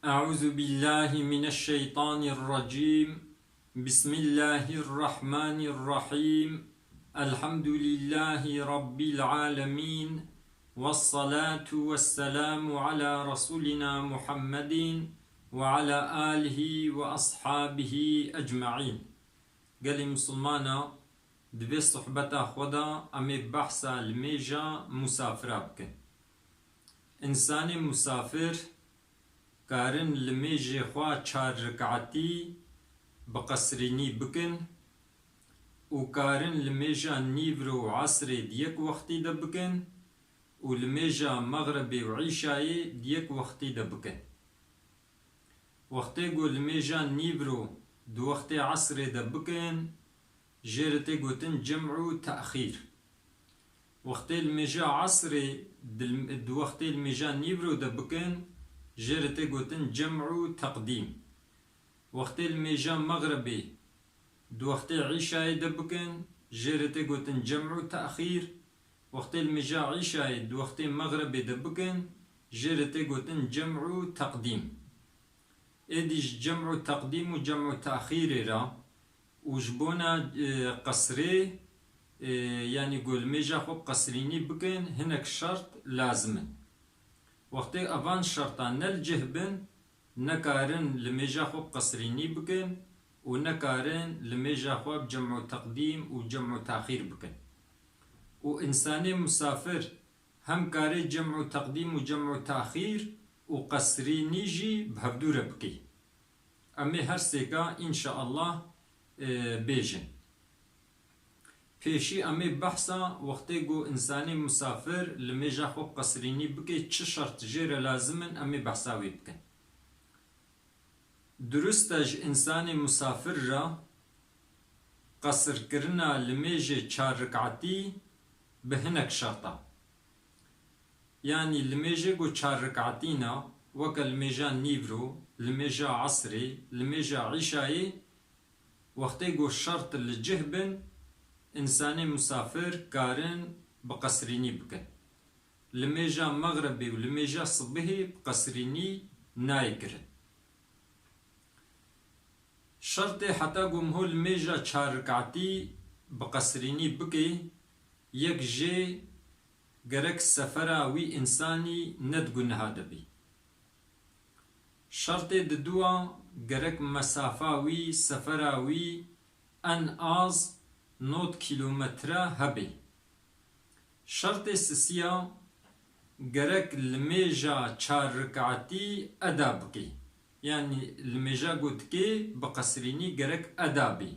أعوذ بالله من الشيطان الرجيم. بسم الله الرحمن الرحيم. الحمد لله رب العالمين، والصلاة والسلام على رسولنا محمد وعلى آله وأصحابه أجمعين. قال مسلمانا دبي صحبتا خدا أمي بحثا الميجا مسافرة بكن. إنسان مسافر كارن لميجي خوا 4 ركعتي بقصريني بكن، وكارن لميجا نيفرو عصري ديك وقتي دا بكن، ولميجا مغربي وعشاي ديك وقتي دا بكن. وقتي قو لميجا نيفرو دو وقتي عصري دا بكن جيرتي قو تنجمعو تأخير. وقتي الميجا عصري دو وقتي الميجا نيفرو دا بكن جيرتي قوتن جمعو تقديم. وقت الميجا مغربي دو وقت عشاء دبكن جيرتي قوتن جمعو تأخير. وقت الميجا عشاء دو وقت مغربي دبكن جيرتي قوتن جمعو تقديم. اديش جمعو تقديم و جمعو تأخير را وجبونا قصري، يعني قول ميجا خوب قصريني بكن هناك شرط لازمن. وقتی اوان شرطان نلجه بن نکارن لميجا خوب قصريني بكن و نکارن لميجا خوب جمع تقديم و جمع تأخير بكن. و انسان مسافر هم كاري جمع تقديم و جمع تأخير و قصريني جي بهبدور بكي. امي هر سيكا ان شاء الله بيجن. پیشی امی بحثا وقتی گو انسانی مسافر لمیجا خوب قصرینی بکی چه شرط جیر لازمن امی بحثاوی بکن. درستج انسانی مسافر را قصر کرنا لمیجا 4 رکعتی به هنک شرطا. يعني لمیجا گو 4 رکعتینا وکا لمیجا نیورو، لمیجا عصری، لمیجا عشایی، وقتی گو شرط لجهبن انسان مسافر كارن بقصريني بكن. لميجا مغربي ولميجا صبحي بقصريني نايكرن. شرطي حتى قوم هو لميجا 4 ركعتي بقصريني بكي يك جي قرك سفرا وي انساني ندقو نهادبي. شرطي ددوا قرك مسافاوي سفراوي ان آز 9 كيلومتر هبي. شرط سسيا قرك الميجا 4 ركعتي أدابكي، يعني الميجا قدكي بقصريني قرك أدابي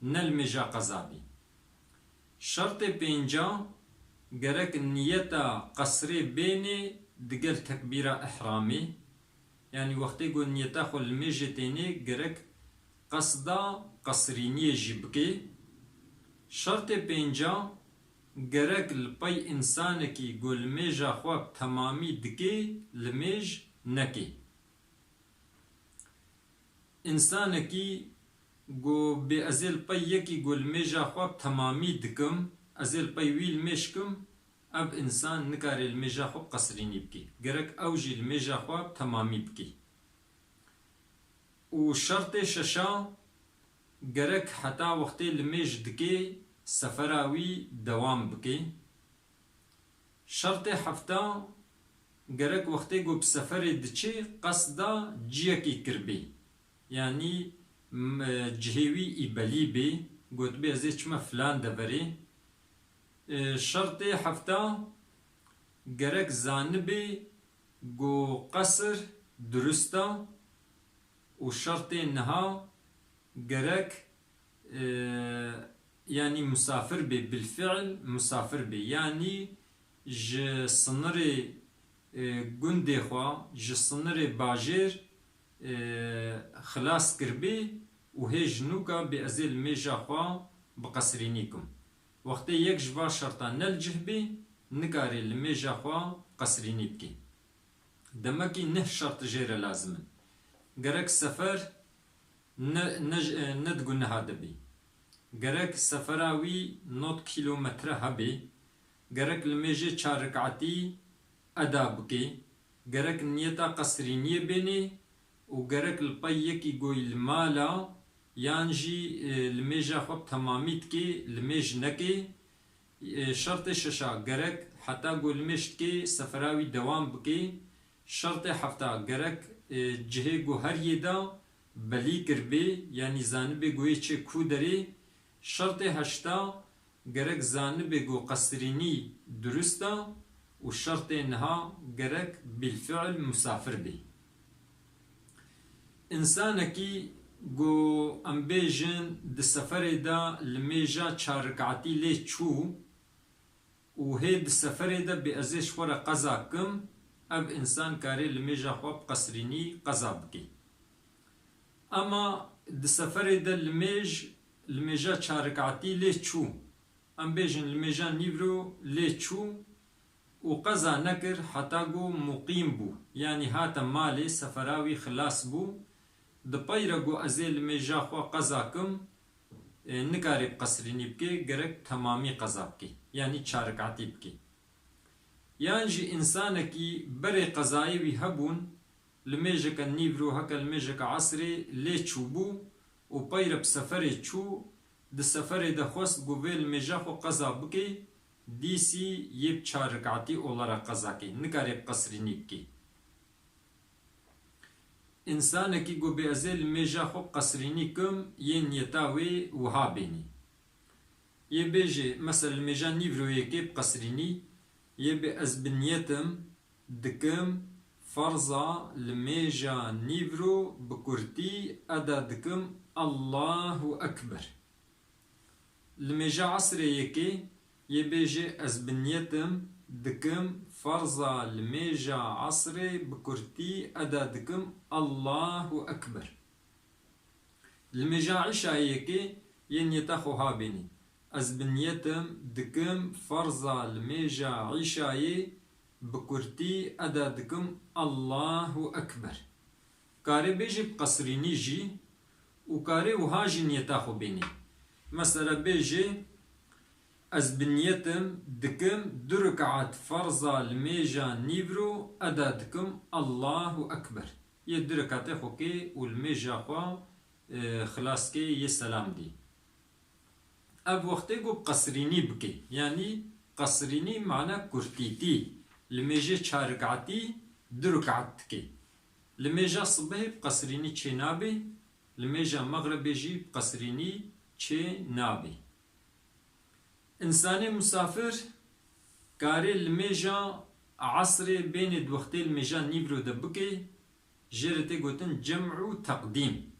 نالميجا قزابي. شرط بينجا قرك نيتا قصري بيني دقل تكبيرة إحرامي، يعني وقت يقول نيتا خل الميجا تيني قرك قصدا قصريني جيبكي. شرط پنجا گرک لپی انسانکی گو لمیجا خواب تمامی دکی لمیج نکی. انسانکی گو بی ازل پی یکی گو لمیجا خواب تمامی دکم ازل پی ویل میشکم اب انسان نکاری لمیجا خواب قصرینی بکی، گرک اوجی لمیجا خواب تمامی بکی. و شرط ششا گرک حتا وقتی لمیج دکی سفراوي دوام بكي. شرط حفتا گرك وقتی گو بسفر دچي قصدا جيكي كربي، يعني جهوي إبالي بي قوت بي ازي چما فلان دبري. شرط حفتا گرك زانبي گو قصر درستا. و شرط نها گرك يعني مسافر بي بالفعل مسافر بي، يعني ج صنري قندي خوا ج صنري باجير خلاص كربي وهي جنوكا بأزيل ميجا خوا بقصرينيكم. وقت يك جوا شرطا نلجه بي نكاري الميجا خوا قصريني بكي. دمكي نه شرط جير لازم قرك سفر ندقو نهاد بي. گرک سفراوی 9 كيلومتر هبي، گرک لمیجه 4 رکعتی ادا بکی، گرک نیتا قصرینیه بینی وقرك البيكي قوي المالا يانجي الميجا خب تماميت كي الميج نكي شرط ششا قرك حتى قول الميشت كي سفراوي دوام بكي شرط حفتا قرك جهه قو هر يدا بلي كربي يعني زانبي قوي چه كودري شرط هشتا قرك زانبي قو قصريني درستا والشرط انها قرك بالفعل مسافر بي انسانكي قو امبيجن د سفر دا الميجا چاركعتي لي چو وهيد السفر دا بأزيش ورا قزا كم اب انسان كاري الميجا خواب قصريني قزا بكي اما د سفر دا الميجا چاركعتي لي چو امبيجن الميجا نيفرو لي چو وقزا نكر حتى قو مقيم بو يعني هاتا مالي سفراوي خلاص بو د پایره گو ازل میجا خو قضا کم نکاری قصرینی بکی گرک تمامی قضا بکی یعنی چارکاتی بکی یعنی جی انسان کی بری قضایی وی هبون لمیجک نیورو هکا لمیجک عصری لی چوبو و پایره بسفر چو د سفر د خوست گو ویل میجا خو قضا بکی دیسی یب چارکاتی اولارا قضا کی نکاری قصرینی بکی انسان کی گو به ازل میجا خو قصرینی کم یه نیتاوی وها بینی یه بیجه مثلا میجا نیوروی که قصرینی یه به از بنیتم دکم فرضا لمیجا نیورو بکرتی ادا دکم الله اکبر لمیجا عصری یکی یه بیجه از بنیتم دكم فرضا الميجا عصري بكرتي أدا دكم الله أكبر الميجا عشايكي ينيتاخوها بيني أزبنيتم دكم فرضا الميجا عشاي بكرتي أدا دكم الله أكبر كاري بيجي بقصريني جي وكاري وهاجي نيتاخو بيني مثلا بيجي از بنيتم دكم دركعت فرضا الميجا نيفرو أدا دكم الله أكبر يدركات خوكي والميجا خوا خلاص كي يسلام دي أب وقتي قو قصريني بكي يعني قصريني معنى كرتيتي الميجا چاركعتي دركعت كي الميجا صبح بقصريني چه نابي الميجا مغربي جي بقصريني چه نابي انسان مسافر کاری الميجا عصر بين دوختي الميجا نيفرو دبكي جرتي قوتن جمع تقديم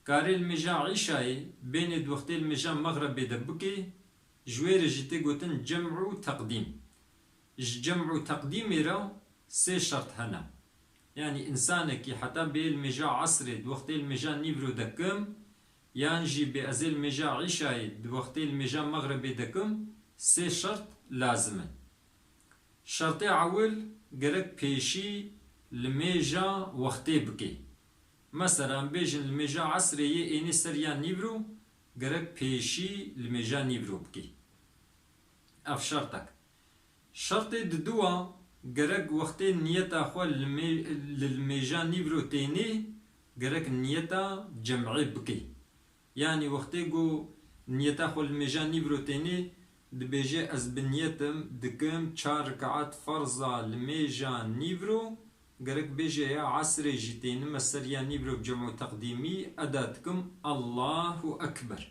کاری الميجا عشاي بين دوختي الميجا مغرب دبكي جوير جتي قوتن جمع تقديم جمع تقديم را سي شرط هنا يعني انسانك حتى بالميجا عصر دوختي الميجا نيفرو دكم يانجي بأزل ميجا عشاي دوقتي الميجا مغربي دكم سي شرط لازم شرطي عول قرق بيشي الميجا وقتي بكي مثلا بيجن الميجا عصري اني سريان نيبرو قرق بيشي الميجا نيبرو بكي اف شرطك شرطي ددوا قرق وقتي نيتا خو للميجا نيبرو تيني قرق نيتا جمعي بكي يعني وقتی گو نیتا خو الميجا نيفرو تيني دبيجي از بنيتم دكم 4 ركعات فرضا الميجا نيفرو قرق بيجي يا عصر جيتين مسريا نيفرو بجمع تقديمي أداتكم الله أكبر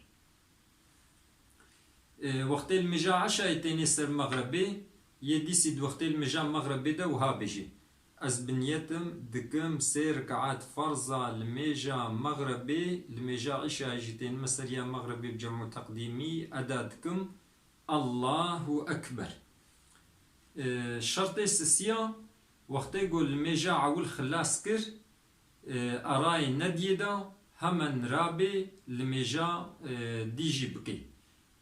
وقتی الميجا عشاء تيني سر مغربي يديسي وقتی الميجا مغربي دا وها بيجي از بنيتم دكم 3 ركعات فرضا الميجا مغربي الميجا عشاء جيتين مسريا مغربي بجمع تقديمي أداتكم الله أكبر شرط السيا وقت يقول الميجا عول خلاص كر أراي نديدا همن رابي الميجا ديجي بكي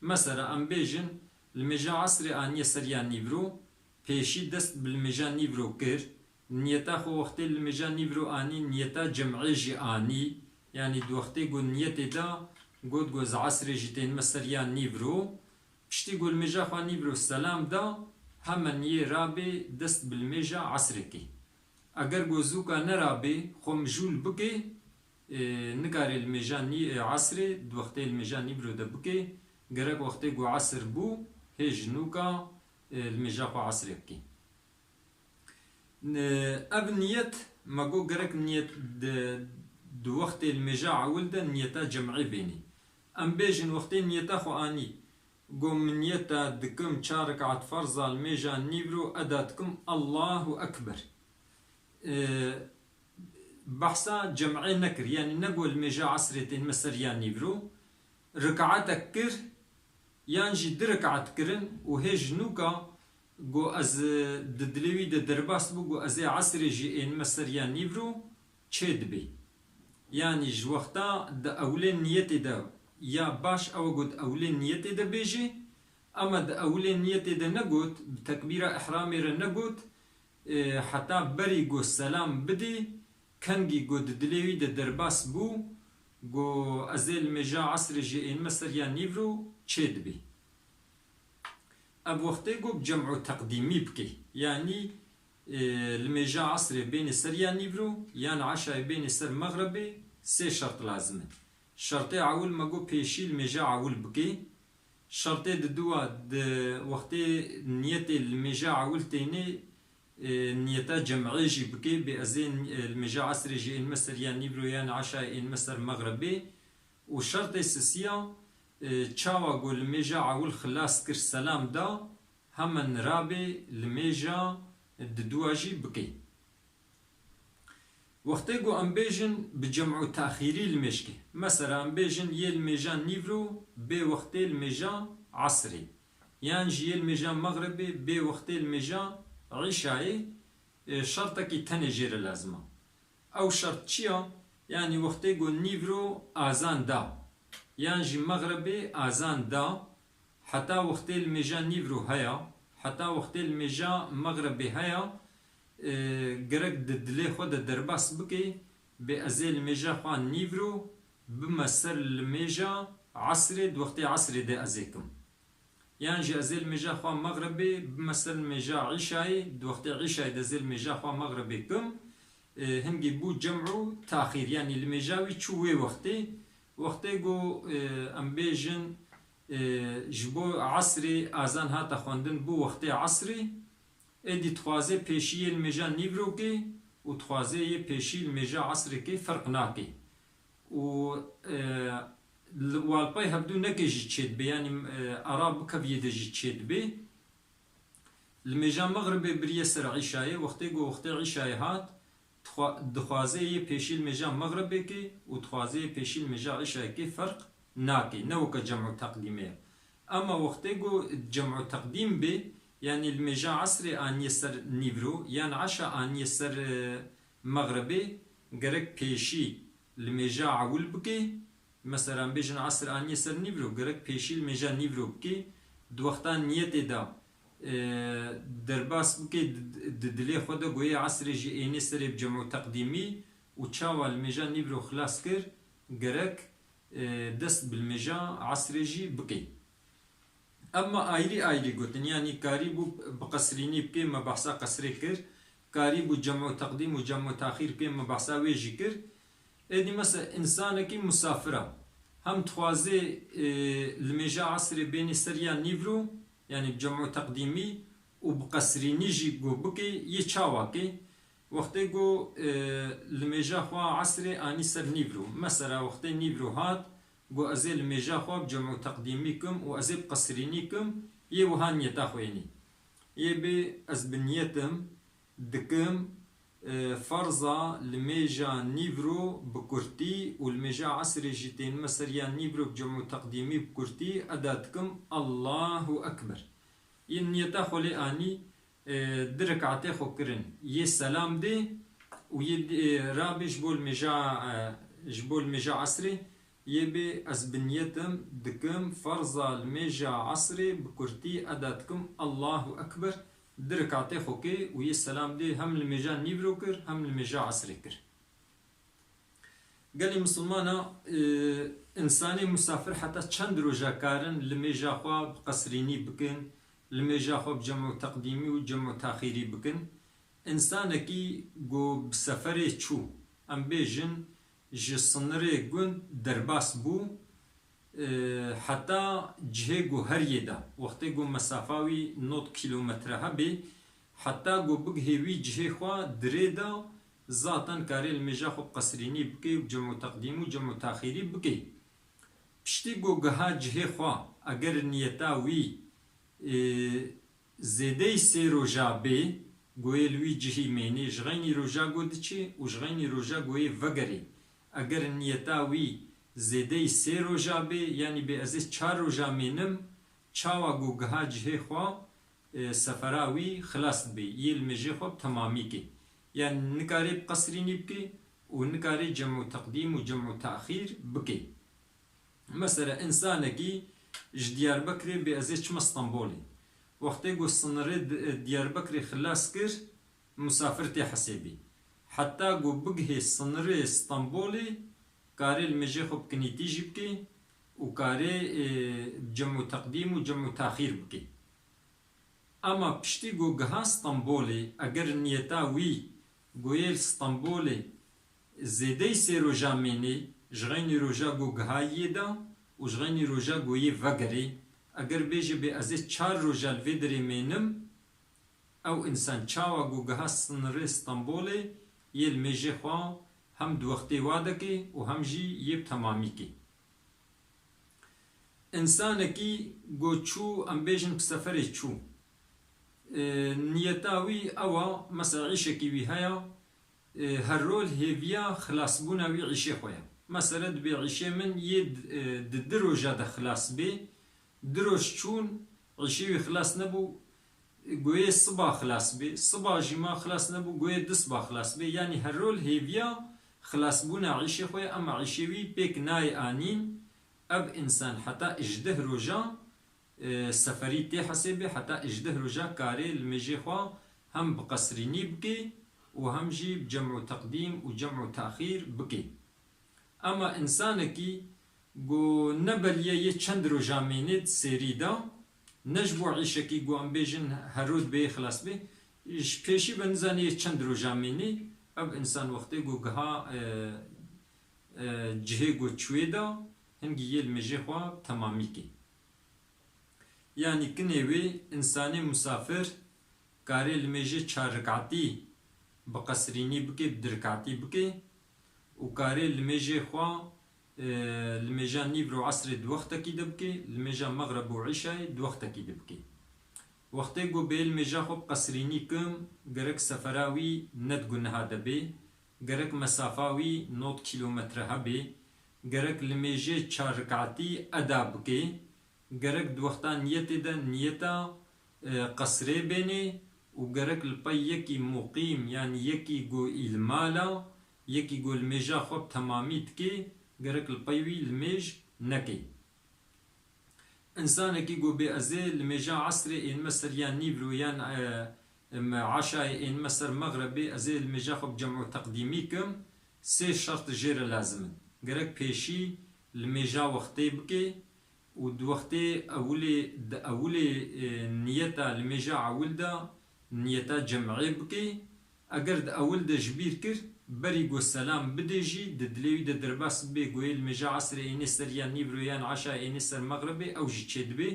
مثلا أم بيجن الميجا عصري آنية سريا نيفرو بيشي دست بالميجا نيفرو كر نيتا خو وقت الميجا نيفرو آني نيتا جمعي جي آني يعني دو وقت يقول نيتا دا قد قوز عصري جيتين مسريا نيفرو بشتي قول ميجا خوا نيفرو السلام دا همن يه رابي دست بالميجا عصري كي اگر گو زوکا نرابی خو مجول بکی نکاری المجانی عصر دو وقتی المجانی برو ده بکی گرک وقتی گو عصر بو هیج نوکا المجا خو عصر بکی اب نیت مگو گرک نیت دو وقتی المجا عول ده نیتا جمعی بینی ام بیجن وقتی نیتا خو آنی قوم من يتا دكم شارك عد فرض الميجا نيبرو أداتكم الله أكبر بحثا جمعي نكر يعني نقول ميجا عصرتين مسريان نيبرو ركعتك كر يانجي دركعت كرن وهيج نوكا قو أز ددلوي درباس بو قو أزي عصري جي إن مسريان نيبرو تشيد بي يعني جوختا دا أولين نيتي دا یا باش او گوت اولین نیتی ده بیجی اما ده اولین نیتی ده نگوت بتکبیر احرامی را نگوت حتی بری گو سلام بدی کنگی گو دلیوی ده درباس بو گو ازیل مجا عصر جی این مصر یا نیورو چید بی اب وقتی گو بجمع تقدیمی بکی یعنی المجا عصر بین سر یا نیورو یعنی عشای بین سر مغربی سه شرط لازمه شرطي عول مگو پیشی المجا عول بکی شرطي دوا وقتی نیت المجا عول تینی نيتا جمعي جي بكي بأزين المجا عصر جي المسر يعني برويان عشاء المسر مغربي وشرط السيسيا تشاوا قول المجا عول خلاص كر سلام دا همن رابي المجا الدواجي بكي وقتی گو ام بیجن بجمع تأخیری المشکی مثلا ام بیجن یه المجا نیورو به وقتی المجا عصری یعنی یه المجا مغربی به وقتی المجا عشایی شرطه کی تنجیر لازمه او شرط چیه؟ یعنی وقتی گو نیورو آزان دا یعنی مغربی آزان دا حتی وقتی المجا نیورو هیا حتی وقتی المجا مغربی هیا گرک دلی خود درباس بکی به ازل میجا خوان نیورو بمسر المیجا عصر وقتی عصر ده ازیکم یعنی جی ازل میجا خوان مغربی بمسر میجا عشای وقتی عشای ده ازل میجا خوان مغربی کم هنگی بو جمعو تاخیر یعنی المیجاوی چوه وقتی گو ام بیجن جبو عصری آزان هاتا خواندن بو وقتی عصری ادی تخوازه پیشی المجا نیورو که و تخوازه پیشی المجا عصر که فرق ناکی و والپای هبدو نکه جی چید بی یعنی عرب کبیه ده جی چید بی المجا مغرب بریه سر عشایه وقتی گو وقتی عشایه هات دخوازه پیشی المجا مغرب که و تخوازه پیشی المجا عشایه که فرق ناکی نو که جمع تقدیمه اما وقتی گو جمع تقدیم بی يعني المجا عصري آن يسر نيفرو يعني عشا آن يسر مغربي قرق بيشي المجا عول بكي مثلا بيجن عصر آن يسر نيفرو قرق بيشي المجا نيفرو بكي دوقتان نيتي دا درباس بكي دلي خودا قوية عصري جي ايني سري بجمع تقديمي وچاوا المجا نيفرو خلاص كر قرق دست بالمجا عصري جي بكي اما آیری گوتن یعنی کاری بو بقصرینی بکی ما بحثا قصری کر کاری بو جمع تقدیم و جمع تاخیر بکی ما بحثا ویجی کر ادی مثلا انسان کی مسافره هم تخوازه المجا عصر بین سریان نیورو یعنی جمع تقدیمی و بقصرینی جی گو بکی یه چاوا کی وقتی گو المجا خوا عصر آنی سر نیورو مثلا وقتی نیورو هات گو ازل میجا خواب جمع تقدیمی کم و ازل قصرینی کم یه وها نیتا خوینی یه به از بنیتم دکم فرضا لمیجا نیورو بکرتی و لمیجا عصر جیتین مسریان نیورو بجمع تقدیمی بکرتی اداد کم الله اکبر یه نیتا خولی آنی درکعتی خو کرن یه سلام ده و یه رابش بول میجا عصری يبي أزبنيتم دكم فرضا الميجا عصري بكرتي أداتكم الله أكبر دركاتي خوكي ويا السلام دي هم الميجا نيبروكر هم الميجا عصري كر قال لي مسلمانا إنساني مسافر حتى چند روجا كارن الميجا خواب قصريني بكن الميجا خواب جمع تقديمي وجمع تاخيري بكن انسانکی گو بسفره چو ام بیجن جه سنره گون درباس بو حتی جه گو هر یدا وقتی گو مسافاوی 9 کیلومتره هبی حتی گو بگهوی جه خواه دریدا ذاتن کاری المجا خو قصرینی بکی جمع تقدیم و جمع تاخیری بکی پشتی گو گها جه خواه اگر نیتا وی زیده سی روژا بی گوی لوی جهی مینی جغینی روژا گو دچی و جغینی روژا گوی وگری اگر نیتا وی زیده سی روژا بی یعنی بی ازیز 4 روژا مینم چاوا گو گها جه خواه سفراوی خلاص بی یل مجه خوب تمامی کی يعني نكاري بقصريني بكي ونكاري جمع تقديم وجمع تأخير بكي مثلا إنسانكي ديار بكري بأزيش اسطنبولي وقت يقول الصنري ديار بكري خلاص كر مسافرتي حسيبي حتى قو بقهي الصنري اسطنبولي كاري المجيخو بكنيتي جيبكي وكاري جمع تقديم وجمع تأخير بكي اما پشتی گو گها اسطنبولی اگر نیتا وی گویل اسطنبولی زیده سی روژا مینی جغینی روژا گو گهایی دا و جغینی روژا گویی وگری اگر بیجی بی ازی 4 روژا الویدری مینم او انسان چاوا گو گها سنر اسطنبولی یل میجی خواه هم دو وقتی واده کی و هم جی یب تمامی کی انسانکی گو چو ام بیجن بسفری چو نیتاوی اوا مثلا عیشه کی وی هیا هر رول هیویا خلاص بونا وی عیشه خویا مثلا دبی عیشه من ید دروجا ده خلاص بی دروش چون عیشه وی خلاص نبو گوی صبح خلاص بی صبح جما خلاص نبو گوی دصبح خلاص بی یعنی هر رول هیویا خلاص بونا عیشه خویا اما عیشه وی پیک نای آنین اب انسان حتی اجده روجا سفری تی حسابی حتی اجده رجا کاری المجی خوا هم بقصرینی بکی و هم جی بجمع تقدیم و جمع تأخیر بکی اما انسانکی گو نبلیه یه چند رجا مینید سری دا نجبو عیشکی گو ام بیجن هرود بی خلاص بی پیشی بنزانی یه چند رجا مینی اب انسان وقتی گو گها جهه گو چوی دا هنگی یه المجی خوا تمامی کی يعني كنيوي إنساني مسافر كاري الميجي 4 ركعتي بقصريني بكي بدركعتي بكي وكاري الميجي خوا الميجا نيفرو عصر دوختكي دبكي الميجا مغرب وعشاء دوختكي دبكي وقتي قو بي الميجا خو بقصريني كم غرق سفراوي ندقو نهادا بي غرق مسافاوي 9 كيلومتر هبي غرق الميجي 4 ركعتي أدا بكي گرک دوختا نیتی ده نیتا قصره بینی و گرک الپای یکی مقیم یعنی یکی گو المالا یکی گو المجا خوب تمامیت که گرک الپایوی المج نکی انسان کی گو بی ازی المجا عصر این مصر یان نیبرو یان عشای این مصر مغربی ازی المجا خوب جمع تقدیمی کم 3 شرط جیر لازم گرک پیشی المجا وقتی بکی و دو وقتی اولی نیتا المجا اول دا نیتا جمعی بکی اگر دا اول دا جبیر کر بری گو سلام بدیجی ددلیوی دا درباس بی گوی المجا عصر اینی سر یا نیبرو یان عشا اینی سر مغربی او جی چید بی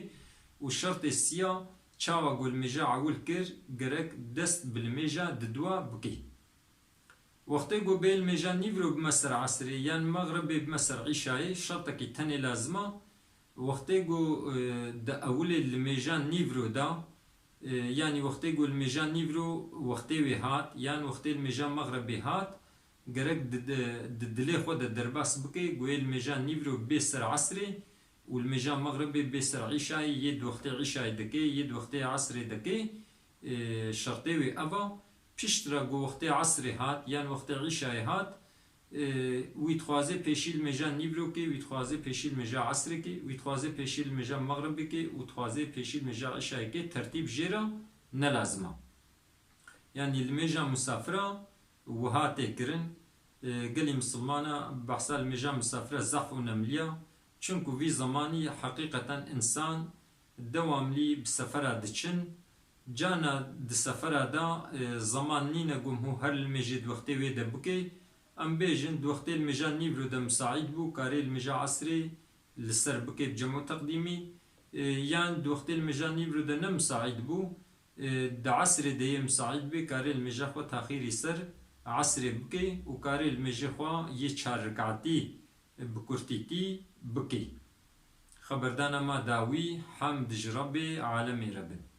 و شرط سیا چاوا گو المجا اول کر گرک دست بالمجا ددوا بکی وقتی گو بی المجا نیبرو بمسر عصری یان مغربی بمسر عشای شرطا کی تنی لازمه وقتی گو دا اول المجان نیورو دا یعنی وقتی گو المجان نیورو وقتی وی هات یعنی وقتی المجان مغربی هات گرک دلی خود درباس بکی گوی المجان نیورو بیسر عصری و المجان مغربی بیسر عشای ید وقتی عشای دکی ید وقتی عصری دکی شرطی وی ابا پیشتر گو وقتی عصری هات یعنی وقتی عشای هات ويتخوازي بيشيل المجان نيبرو كي ويتخوازي بيشيل المجا عصري كي ويتخوازي بيشيل المجا مغربي كي ويتخوازي بيشيل المجا عشاء كي ترتيب جيرا نلازمه يعني المجا مسافرة وهاتي كرن قالي مسلمانة بحصال المجا مسافرة زحف ونمليا چونكو في زماني حقيقة إنسان دوام لي بسفرة دچن جانا د سفره دا زمان نینه گم هو هر المجي دوقتي وي دبكي ام بيجن دوقتي المجا نيبرو دا مساعد بو كاري المجا عصري لسر بكي بجمع تقديمي يان دوقتي المجا نيبرو دا نمساعد بو دا عصري دا مساعد بي كاري المجا خو تاخيري سر عصري بكي وكاري المجا خو يچار ركعتي بكرتيتي بكي خبردانا ما داوي حمد جربي عالمي ربن